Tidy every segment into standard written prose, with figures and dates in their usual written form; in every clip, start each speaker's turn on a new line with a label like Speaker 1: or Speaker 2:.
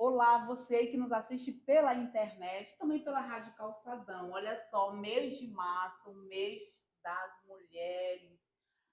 Speaker 1: Olá, você aí que nos assiste pela internet, também pela Rádio Calçadão. Olha só, mês de março, mês das mulheres,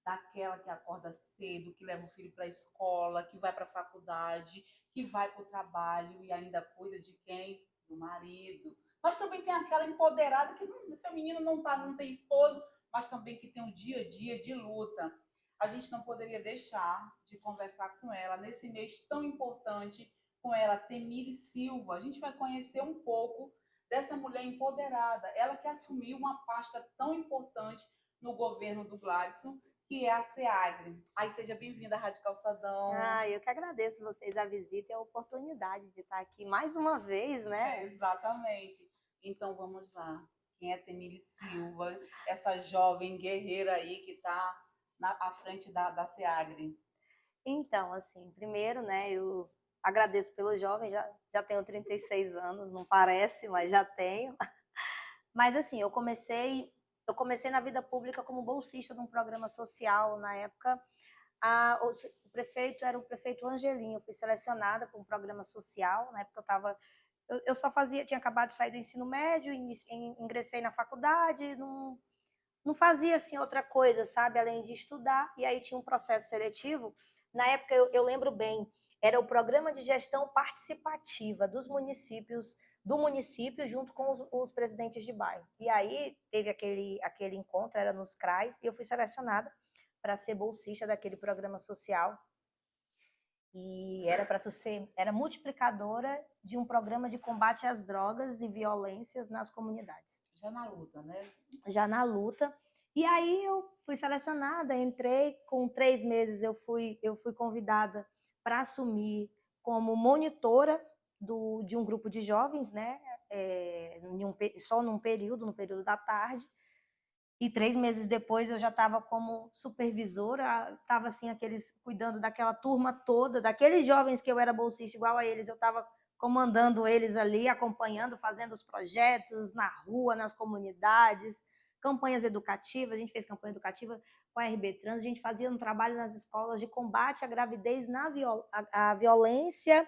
Speaker 1: daquela que acorda cedo, que leva o filho para a escola, que vai para a faculdade, que vai para o trabalho e ainda cuida de quem? Do marido. Mas também tem aquela empoderada que o feminino não tem esposo, mas também que tem um dia a dia de luta. A gente não poderia deixar de conversar com ela nesse mês tão importante, com ela, Temile Silva. A gente vai conhecer um pouco dessa mulher empoderada, ela que assumiu uma pasta tão importante no governo do Gladson, que é a SEAGRE. Aí seja bem-vinda à Rádio Calçadão.
Speaker 2: Eu que agradeço vocês a visita e a oportunidade de estar aqui mais uma vez,
Speaker 1: É,
Speaker 2: né?
Speaker 1: exatamente. Então vamos lá. Quem é Temile Silva, essa jovem guerreira aí que está à frente da SEAGRE?
Speaker 2: Então, assim, primeiro, né, eu agradeço pelo jovem, já tenho 36 anos, não parece, mas já tenho. Mas, assim, eu comecei na vida pública como bolsista de um programa social. Na época, o prefeito era o prefeito Angelim. Eu fui selecionada para um programa social. Na época eu só fazia, tinha acabado de sair do ensino médio, ingressei na faculdade, não fazia assim outra coisa, sabe, além de estudar. E aí tinha um processo seletivo. Na época eu lembro bem, era o programa de gestão participativa dos municípios, do município junto com os presidentes de bairro. E aí teve aquele encontro, era nos CRAs, e eu fui selecionada para ser bolsista daquele programa social. E era multiplicadora de um programa de combate às drogas e violências nas comunidades.
Speaker 1: Já na luta, né?
Speaker 2: Já na luta. E aí eu fui selecionada, entrei, com 3 meses eu fui convidada para assumir como monitora de um grupo de jovens, né? Só no período da tarde. E 3 meses depois eu já estava como supervisora, estava assim, cuidando daquela turma toda, daqueles jovens que eu era bolsista igual a eles, eu estava comandando eles ali, acompanhando, fazendo os projetos na rua, nas comunidades, campanhas educativas. A gente fez campanha educativa com a RB Trans, a gente fazia um trabalho nas escolas de combate à gravidez, a violência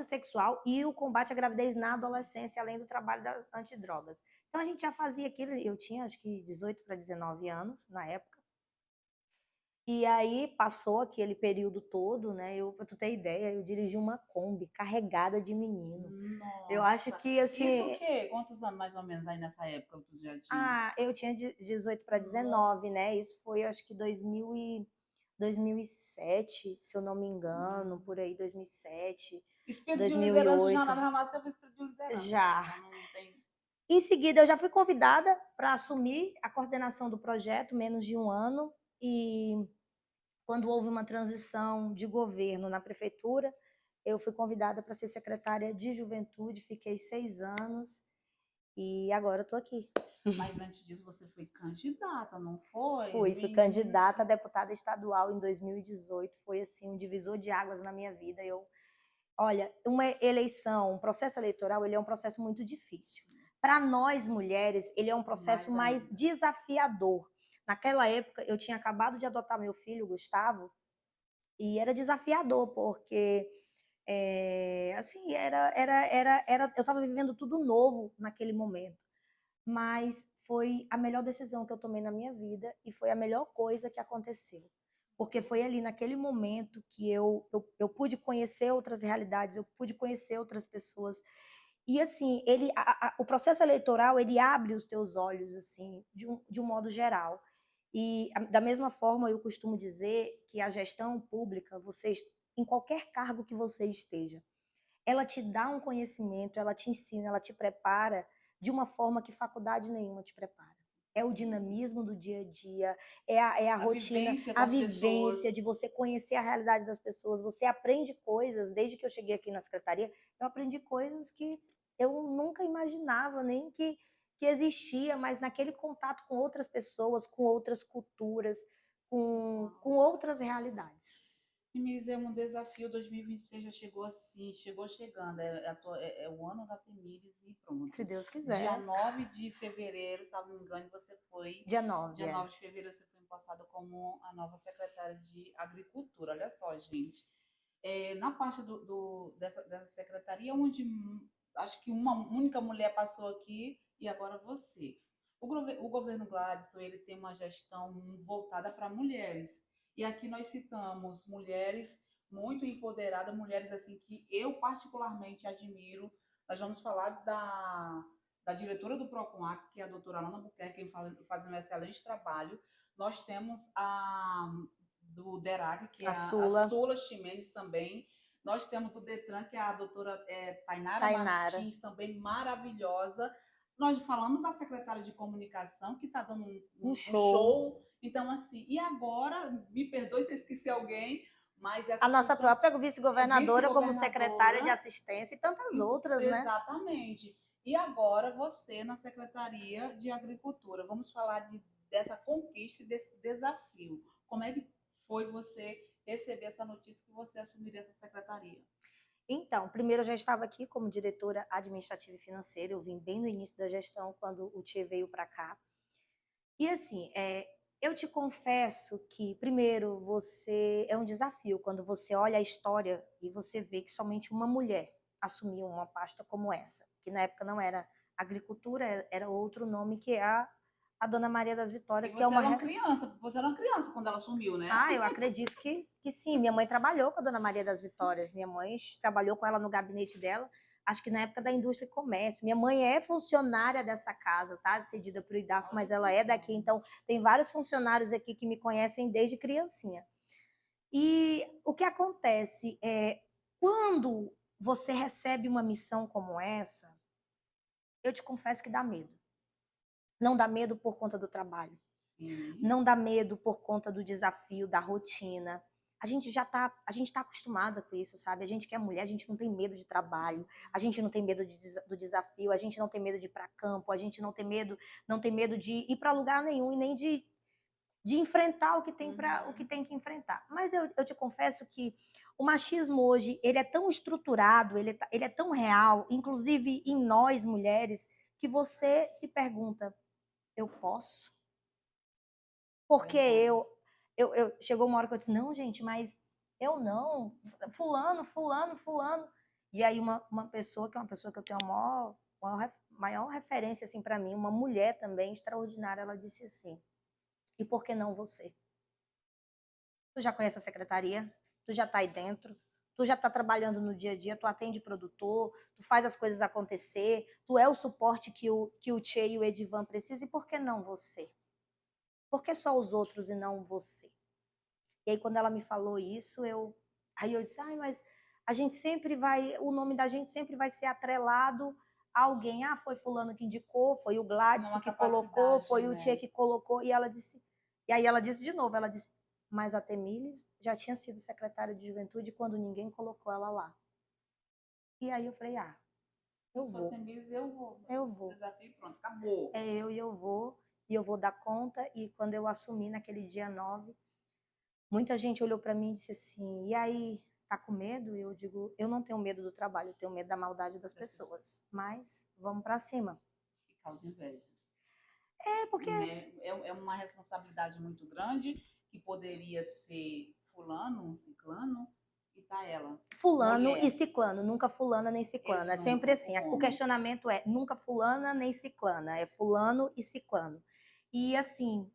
Speaker 2: sexual e o combate à gravidez na adolescência, além do trabalho das antidrogas. Então a gente já fazia aquilo, eu tinha acho que 18 para 19 anos na época. E aí passou aquele período todo, né? Para tu ter ideia, eu dirigi uma Kombi carregada de menino. Eu acho
Speaker 1: Nossa,
Speaker 2: que
Speaker 1: isso o
Speaker 2: assim,
Speaker 1: quê? Quantos anos mais ou menos aí nessa época tu já tinha?
Speaker 2: eu tinha 18 para
Speaker 1: Nossa.
Speaker 2: 19, né? Isso foi acho que 2007, se eu não me engano, por aí 2007,
Speaker 1: Espírito de liderança já
Speaker 2: 2008.
Speaker 1: nasceu com espírito de liderança, né?
Speaker 2: Já.
Speaker 1: Então não tem.
Speaker 2: Em seguida, eu já fui convidada para assumir a coordenação do projeto, menos de um ano, e quando houve uma transição de governo na prefeitura, eu fui convidada para ser secretária de juventude, fiquei 6 anos, e agora estou aqui.
Speaker 1: Mas antes disso você foi candidata, não foi?
Speaker 2: Fui candidata a deputada estadual em 2018, foi assim um divisor de águas na minha vida. Olha, uma eleição, um processo eleitoral, ele é um processo muito difícil. Para nós mulheres, ele é um processo
Speaker 1: Mais
Speaker 2: mais
Speaker 1: ainda.
Speaker 2: desafiador. Naquela época, eu tinha acabado de adotar meu filho, Gustavo, e era desafiador, porque assim, eu estava vivendo tudo novo naquele momento. Mas foi a melhor decisão que eu tomei na minha vida e foi a melhor coisa que aconteceu. Porque foi ali, naquele momento, que eu pude conhecer outras realidades, eu pude conhecer outras pessoas. E, assim, o processo eleitoral, ele abre os teus olhos, assim, de um modo geral. E, da mesma forma, eu costumo dizer que a gestão pública, em qualquer cargo que você esteja, ela te dá um conhecimento, ela te ensina, ela te prepara de uma forma que faculdade nenhuma te prepara. É o dinamismo do dia a dia, é a
Speaker 1: A
Speaker 2: rotina,
Speaker 1: vivência com
Speaker 2: a
Speaker 1: as pessoas.
Speaker 2: vivência de você conhecer a realidade das pessoas. Você aprende coisas, desde que eu cheguei aqui na secretaria, eu aprendi coisas que eu nunca imaginava nem que existia, mas naquele contato com outras pessoas, com outras culturas, com outras realidades.
Speaker 1: Temiris é um desafio 2026 já chegou assim, chegou chegando. É o ano da Temiris e
Speaker 2: Se
Speaker 1: pronto.
Speaker 2: Deus
Speaker 1: Dia
Speaker 2: quiser.
Speaker 1: 9 de fevereiro, se não me engano, você foi.
Speaker 2: Dia 9,
Speaker 1: Dia
Speaker 2: é.
Speaker 1: 9 de fevereiro você foi empossada como a nova secretária de Agricultura. Olha só, gente. Na parte dessa secretaria, onde acho que uma única mulher passou aqui e agora você. O governo Gladson, ele tem uma gestão voltada para mulheres. E aqui nós citamos mulheres muito empoderadas, mulheres assim que eu particularmente admiro. Nós vamos falar da diretora do PROCONAC, que é a doutora Alana Buquerque, fazendo um excelente trabalho. Nós temos do DERAG, que é
Speaker 2: A
Speaker 1: a
Speaker 2: Sula,
Speaker 1: Sula Ximenes também. Nós temos do DETRAN, que é a doutora Tainara
Speaker 2: Tainara.
Speaker 1: Martins, também maravilhosa. Nós falamos da secretária de comunicação, que está dando um show. Então, assim, e agora, me perdoe se eu esqueci alguém, mas
Speaker 2: a nossa própria vice-governadora como secretária de assistência e tantas outras, né?
Speaker 1: Exatamente. E agora você na Secretaria de Agricultura. Vamos falar dessa conquista e desse desafio. Como é que foi você receber essa notícia que você assumiria essa secretaria?
Speaker 2: Então, primeiro eu já estava aqui como diretora administrativa e financeira, eu vim bem no início da gestão, quando o Tchê veio para cá. E assim, eu te confesso que, primeiro, você é um desafio quando você olha a história e você vê que somente uma mulher assumiu uma pasta como essa, que na época não era agricultura, era outro nome, que é a Dona Maria das Vitórias, que é uma...
Speaker 1: Você era uma criança quando ela assumiu, né?
Speaker 2: Ah, eu acredito que sim. Minha mãe trabalhou com a Dona Maria das Vitórias. Minha mãe trabalhou com ela no gabinete dela, acho que na época da indústria e comércio. Minha mãe é funcionária dessa casa, tá? Cedida para o IDAF, mas ela é daqui. Então, tem vários funcionários aqui que me conhecem desde criancinha. E o que acontece é, quando você recebe uma missão como essa, eu te confesso que dá medo. Não dá medo por conta do trabalho. Não dá medo por conta do desafio, da rotina. A gente tá acostumada com isso, sabe? A gente que é mulher, a gente não tem medo de trabalho, a gente não tem medo do desafio, a gente não tem medo de ir para campo, a gente não tem medo de ir para lugar nenhum e nem de enfrentar o que tem que enfrentar. Mas eu te confesso que o machismo hoje, ele é tão estruturado, ele é tão real, inclusive em nós mulheres, que você se pergunta, eu posso? Porque chegou uma hora que eu disse, não, gente, mas eu não, fulano. E aí uma pessoa, que é uma pessoa que eu tenho a maior referência assim, para mim, uma mulher também extraordinária, ela disse assim, e por que não você? Tu já conhece a secretaria? Tu já está aí dentro? Tu já está trabalhando no dia a dia, tu atende produtor, tu faz as coisas acontecer, tu é o suporte que o Tchê e o Edivan precisam, e por que não você? Por que só os outros e não você? E aí, quando ela me falou isso, aí eu disse, mas a gente sempre vai, o nome da gente sempre vai ser atrelado a alguém. Ah, foi fulano que indicou, foi o Gladson que colocou, foi o Tchê que colocou. E aí ela disse de novo, ela disse, mas a Temiles já tinha sido secretária de juventude quando ninguém colocou ela lá. E aí eu falei, eu vou.
Speaker 1: Temiles, eu vou.
Speaker 2: Eu vou.
Speaker 1: Desafio, pronto, acabou.
Speaker 2: E eu vou dar conta. E quando eu assumi naquele dia 9, muita gente olhou para mim e disse assim, e aí, tá com medo? Eu digo, eu não tenho medo do trabalho, eu tenho medo da maldade das pessoas. Mas vamos para cima.
Speaker 1: Que causa inveja.
Speaker 2: Porque...
Speaker 1: É uma responsabilidade muito grande, que poderia ser fulano, ciclano, e tá ela.
Speaker 2: Fulano mulher. E ciclano, nunca fulana nem ciclana. É sempre assim. O questionamento é nunca fulana nem ciclana, é fulano e ciclano. E assim,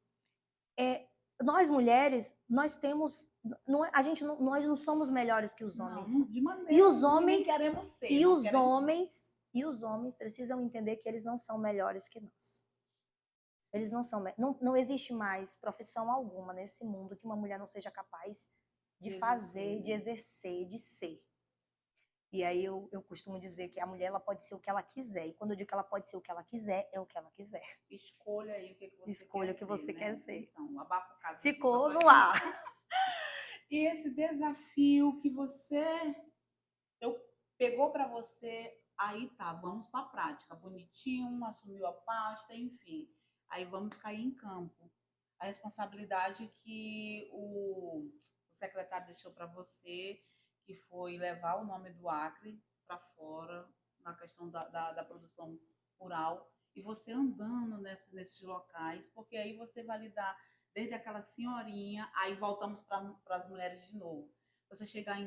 Speaker 2: nós mulheres, nós temos, nós não somos melhores que os homens.
Speaker 1: Não, de maneira,
Speaker 2: e os homens
Speaker 1: queremos ser.
Speaker 2: E os homens precisam entender que eles não são melhores que nós. Eles não são, não existe mais profissão alguma nesse mundo que uma mulher não seja capaz de fazer, de exercer, de ser. E aí eu costumo dizer que a mulher, ela pode ser o que ela quiser. E quando eu digo que ela pode ser o que ela quiser, é o que ela quiser.
Speaker 1: Escolha aí o que você
Speaker 2: Escolha o que você quer ser.
Speaker 1: Então, abafa o caso.
Speaker 2: Ficou no ar.
Speaker 1: E esse desafio que pegou para você, aí tá, vamos para a prática. Bonitinho, assumiu a pasta, enfim. Aí vamos cair em campo. A responsabilidade que o secretário deixou para você, que foi levar o nome do Acre para fora, na questão da produção rural, e você andando nesses locais, porque aí você vai lidar desde aquela senhorinha, aí voltamos para as mulheres de novo. Você chegar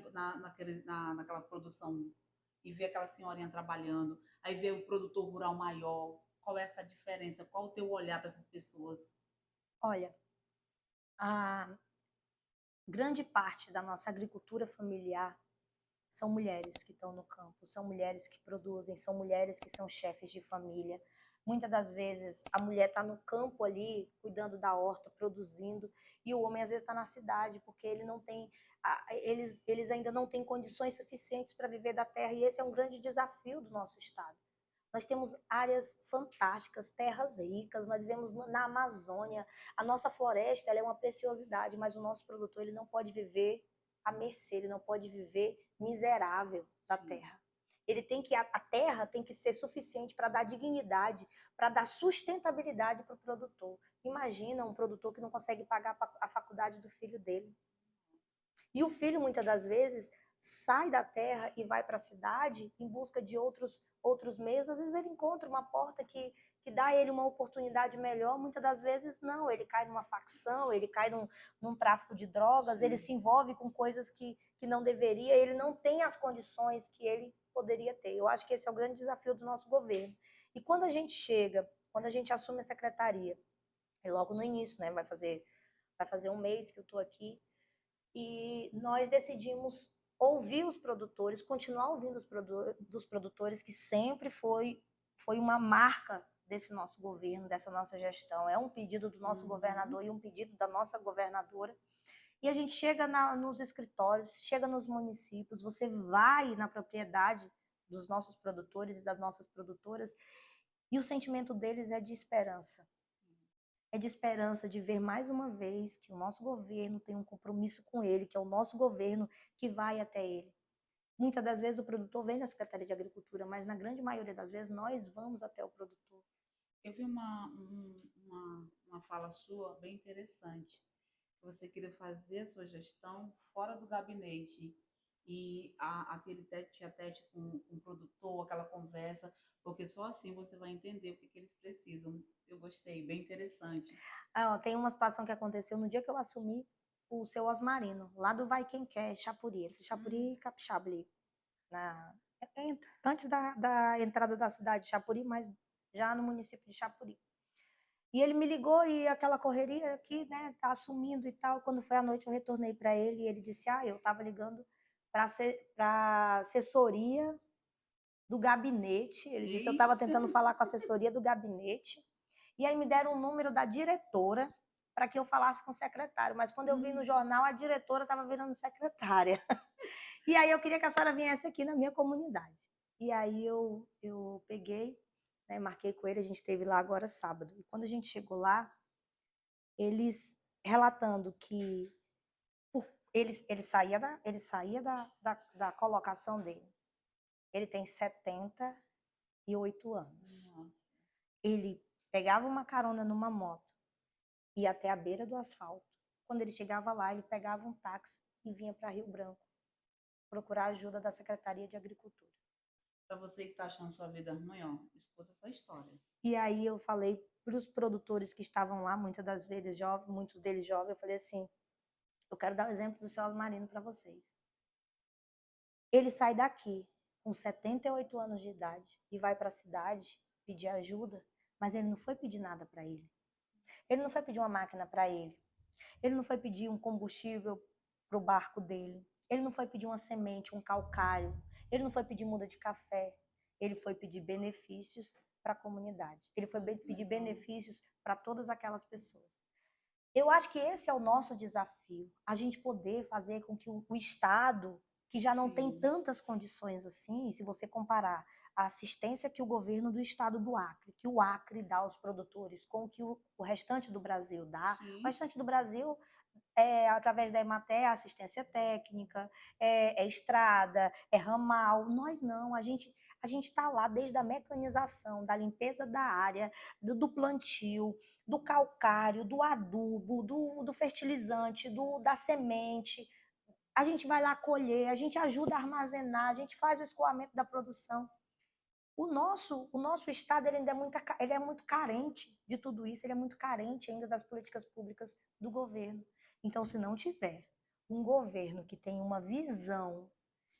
Speaker 1: naquela produção e ver aquela senhorinha trabalhando, aí ver o produtor rural maior, qual é essa diferença? Qual o teu olhar para essas pessoas?
Speaker 2: Olha, a grande parte da nossa agricultura familiar são mulheres que estão no campo, são mulheres que produzem, são mulheres que são chefes de família. Muitas das vezes a mulher está no campo ali, cuidando da horta, produzindo, e o homem às vezes está na cidade, porque ele não tem, eles ainda não têm condições suficientes para viver da terra, e esse é um grande desafio do nosso estado. Nós temos áreas fantásticas, terras ricas, nós vivemos na Amazônia, a nossa floresta ela é uma preciosidade, mas o nosso produtor ele não pode viver à mercê, ele não pode viver miserável da
Speaker 1: Sim.
Speaker 2: terra. Ele tem que, a terra tem que ser suficiente para dar dignidade, para dar sustentabilidade para o produtor. Imagina um produtor que não consegue pagar a faculdade do filho dele. E o filho, muitas das vezes, sai da terra e vai para a cidade em busca de outros meios. Às vezes ele encontra uma porta que dá a ele uma oportunidade melhor, muitas das vezes não. Ele cai numa facção, ele cai num tráfico de drogas,
Speaker 1: Sim.
Speaker 2: ele se envolve com coisas que não deveria, ele não tem as condições que ele poderia ter. Eu acho que esse é o grande desafio do nosso governo. E quando a gente chega, quando a gente assume a secretaria, é logo no início, né? Vai fazer um mês que eu estou aqui, e nós decidimos ouvir os produtores, continuar ouvindo dos produtores, que sempre foi uma marca desse nosso governo, dessa nossa gestão. É um pedido do nosso governador e um pedido da nossa governadora. E a gente chega nos escritórios, chega nos municípios, você vai na propriedade dos nossos produtores e das nossas produtoras, e o sentimento deles é de esperança. É de esperança de ver mais uma vez que o nosso governo tem um compromisso com ele, que é o nosso governo que vai até ele. Muitas das vezes o produtor vem da Secretaria de Agricultura, mas na grande maioria das vezes nós vamos até o produtor.
Speaker 1: Eu vi uma fala sua bem interessante. Você queria fazer a sua gestão fora do gabinete e aquele tete a tete com o produtor, aquela conversa, porque só assim você vai entender o que eles precisam. Eu gostei, bem interessante.
Speaker 2: Tem uma situação que aconteceu no dia que eu assumi, o seu Osmarino, lá do Vai Quem Quer, Chapuri, Chapuri e Capixaba, antes da entrada da cidade de Chapuri, mas já no município de Chapuri. E ele me ligou e aquela correria aqui, né, tá assumindo e tal. Quando foi à noite eu retornei para ele e ele disse: eu estava ligando para assessoria do gabinete. Ele disse: eu estava tentando falar com a assessoria do gabinete. E aí me deram o número da diretora para que eu falasse com o secretário. Mas quando eu vi no jornal, a diretora estava virando secretária. E aí eu queria que a senhora viesse aqui na minha comunidade. E aí eu peguei, né, marquei com ele, a gente esteve lá agora sábado. E quando a gente chegou lá, eles relatando que ele saía da colocação dele. Ele tem 78 anos.
Speaker 1: Nossa.
Speaker 2: Ele pegava uma carona numa moto, ia até a beira do asfalto. Quando ele chegava lá, ele pegava um táxi e vinha para Rio Branco procurar ajuda da Secretaria de Agricultura.
Speaker 1: Para você que está achando sua vida ruim, ó, escuta essa história.
Speaker 2: E aí eu falei para os produtores que estavam lá, muitos deles jovens, eu falei assim: eu quero dar o exemplo do seu Marino para vocês. Ele sai daqui com 78 anos de idade e vai para a cidade pedir ajuda, mas ele não foi pedir nada para ele. Ele não foi pedir uma máquina para ele. Ele não foi pedir um combustível para o barco dele. Ele não foi pedir uma semente, um calcário. Ele não foi pedir muda de café. Ele foi pedir benefícios para a comunidade. Ele foi pedir benefícios para todas aquelas pessoas. Eu acho que esse é o nosso desafio, a gente poder fazer com que o Estado, que já não tem tantas condições assim, se você comparar a assistência que o governo do Estado do Acre, que o Acre dá aos produtores, com o que o restante do Brasil dá, o restante do Brasil através da Emater, assistência técnica, estrada, ramal. Nós não, a gente está lá desde a mecanização, da limpeza da área, do plantio, do calcário, do adubo, do fertilizante, da semente. A gente vai lá colher, a gente ajuda a armazenar, a gente faz o escoamento da produção. O nosso estado ele ainda é muito carente de tudo isso, ele é muito carente ainda das políticas públicas do governo. Então, se não tiver um governo que tem uma visão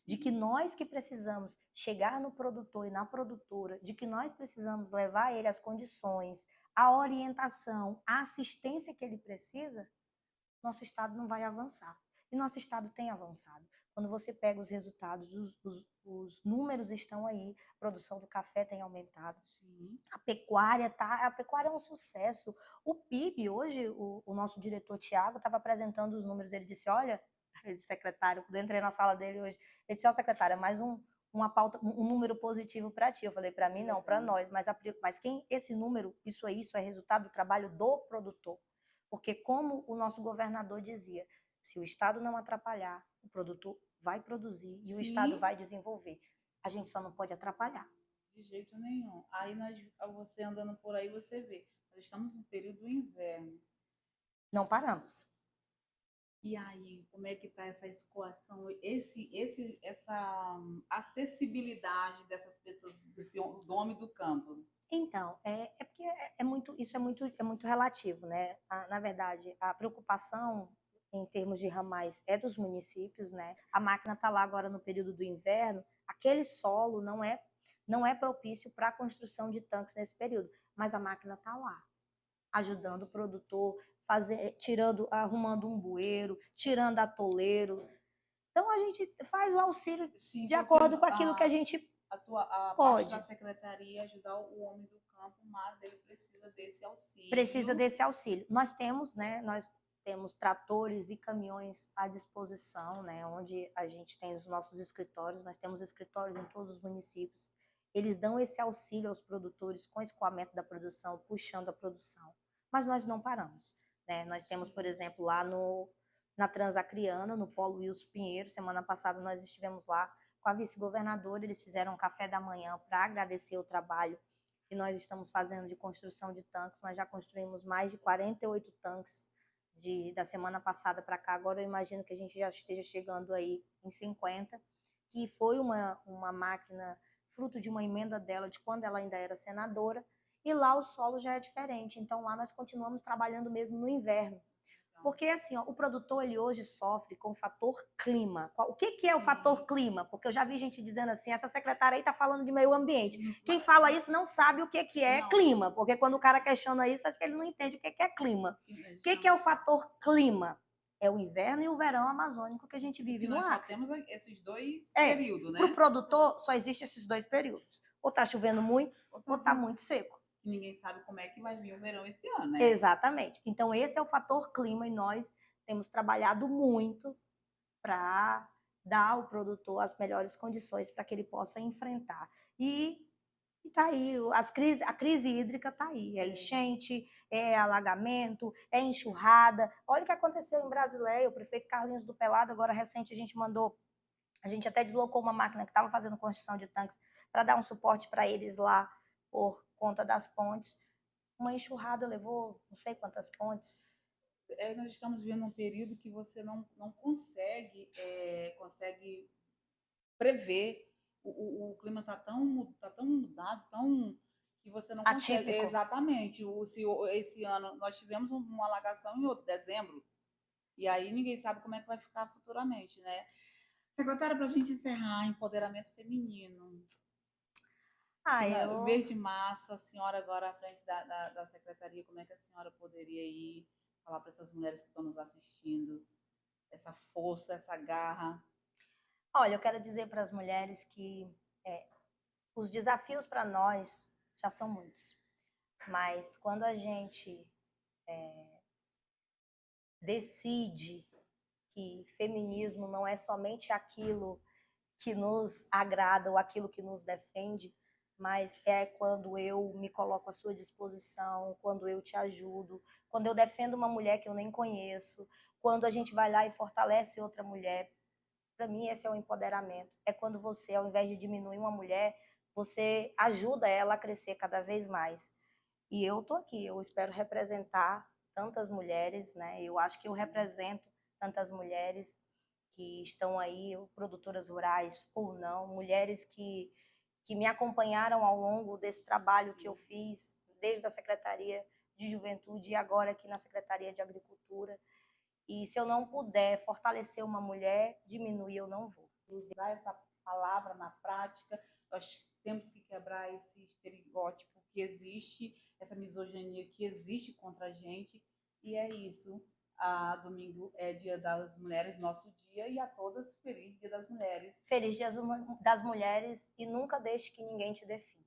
Speaker 2: de que nós que precisamos chegar no produtor e na produtora, de que nós precisamos levar ele as condições, a orientação, a assistência que ele precisa, nosso Estado não vai avançar. E nosso Estado tem avançado. Quando você pega os resultados, os números estão aí, a produção do café tem aumentado,
Speaker 1: Sim.
Speaker 2: a pecuária é um sucesso. O PIB, hoje, o nosso diretor Tiago estava apresentando os números, ele disse, olha, secretário, quando eu entrei na sala dele hoje, ele disse, ó, secretária, mais uma pauta, um número positivo para ti. Eu falei, para mim não, para nós, mas quem esse número, isso é resultado do trabalho do produtor. Porque como o nosso governador dizia, se o Estado não atrapalhar, o produtor vai produzir e o Estado vai desenvolver. A gente só não pode atrapalhar.
Speaker 1: De jeito nenhum. Aí você andando por aí, você vê. Nós estamos no período do inverno.
Speaker 2: Não paramos.
Speaker 1: E aí, como é que está essa escoação, essa acessibilidade dessas pessoas, do homem do campo?
Speaker 2: Então, porque isso é muito relativo, né? Na verdade, a preocupação em termos de ramais é dos municípios, né? A máquina está lá agora no período do inverno, aquele solo não é propício para a construção de tanques nesse período, mas a máquina está lá, ajudando o produtor, arrumando um bueiro, tirando atoleiro. Então, a gente faz o auxílio de acordo com aquilo que a gente
Speaker 1: a
Speaker 2: pode.
Speaker 1: Parte da secretaria ajudar o homem do campo, mas ele precisa desse auxílio.
Speaker 2: Precisa desse auxílio. Nós temos tratores e caminhões à disposição, né, onde a gente tem os nossos escritórios, nós temos escritórios em todos os municípios. Eles dão esse auxílio aos produtores com escoamento da produção, puxando a produção. Mas nós não paramos, né? Nós temos, por exemplo, lá na Transacriana, no Polo Wilson Pinheiro, semana passada nós estivemos lá com a vice-governadora, eles fizeram um café da manhã para agradecer o trabalho que nós estamos fazendo de construção de tanques. Nós já construímos mais de 48 tanques da semana passada para cá. Agora eu imagino que a gente já esteja chegando aí em 50, que foi uma máquina fruto de uma emenda dela de quando ela ainda era senadora, e lá o solo já é diferente. Então lá nós continuamos trabalhando mesmo no inverno. Porque assim, ó, o produtor ele hoje sofre com o fator clima. O que é o fator clima? Porque eu já vi gente dizendo assim, essa secretária aí está falando de meio ambiente. Quem fala isso não sabe o que é clima, porque quando o cara questiona isso, acho que ele não entende o que é clima. O que é o fator clima? É o inverno e o verão amazônico que a gente vive no Acre.
Speaker 1: Nós só temos esses dois períodos, né?
Speaker 2: Para o produtor, só existem esses dois períodos. Ou está chovendo muito, ou está muito seco.
Speaker 1: E ninguém sabe como é que vai vir o verão esse ano, né?
Speaker 2: Exatamente. Então, esse é o fator clima e nós temos trabalhado muito para dar ao produtor as melhores condições para que ele possa enfrentar. E está aí, a crise hídrica está aí, é enchente, é alagamento, é enxurrada. Olha o que aconteceu em Brasileia, o prefeito Carlinhos do Pelado, agora recente, a gente até deslocou uma máquina que estava fazendo construção de tanques para dar um suporte para eles lá por conta das pontes. Uma enxurrada levou não sei quantas pontes.
Speaker 1: Nós estamos vivendo um período que você não consegue prever. O clima está tão mudado, que você não
Speaker 2: Atípico.
Speaker 1: consegue. Exatamente. Esse ano nós tivemos uma alagação em dezembro, e aí ninguém sabe como é que vai ficar futuramente, né? Secretária, para a gente encerrar, empoderamento feminino. No mês de março, a senhora agora à frente da secretaria, como é que a senhora poderia ir falar para essas mulheres que estão nos assistindo, essa força, essa garra?
Speaker 2: Olha, eu quero dizer para as mulheres que os desafios para nós já são muitos, mas quando a gente decide que feminismo não é somente aquilo que nos agrada ou aquilo que nos defende, mas é quando eu me coloco à sua disposição, quando eu te ajudo, quando eu defendo uma mulher que eu nem conheço, quando a gente vai lá e fortalece outra mulher. Para mim, esse é o empoderamento. É quando você, ao invés de diminuir uma mulher, você ajuda ela a crescer cada vez mais. E eu estou aqui, eu espero representar tantas mulheres, né? Eu acho que eu represento tantas mulheres que estão aí, produtoras rurais ou não, mulheres que me acompanharam ao longo desse trabalho que eu fiz, desde a Secretaria de Juventude e agora aqui na Secretaria de Agricultura. E se eu não puder fortalecer uma mulher, diminuir eu não vou.
Speaker 1: Usar essa palavra na prática, nós temos que quebrar esse estereótipo que existe, essa misoginia que existe contra a gente, e é isso. Domingo é Dia das Mulheres, nosso dia, e a todas, feliz Dia das Mulheres.
Speaker 2: Feliz Dia das Mulheres e nunca deixe que ninguém te defina.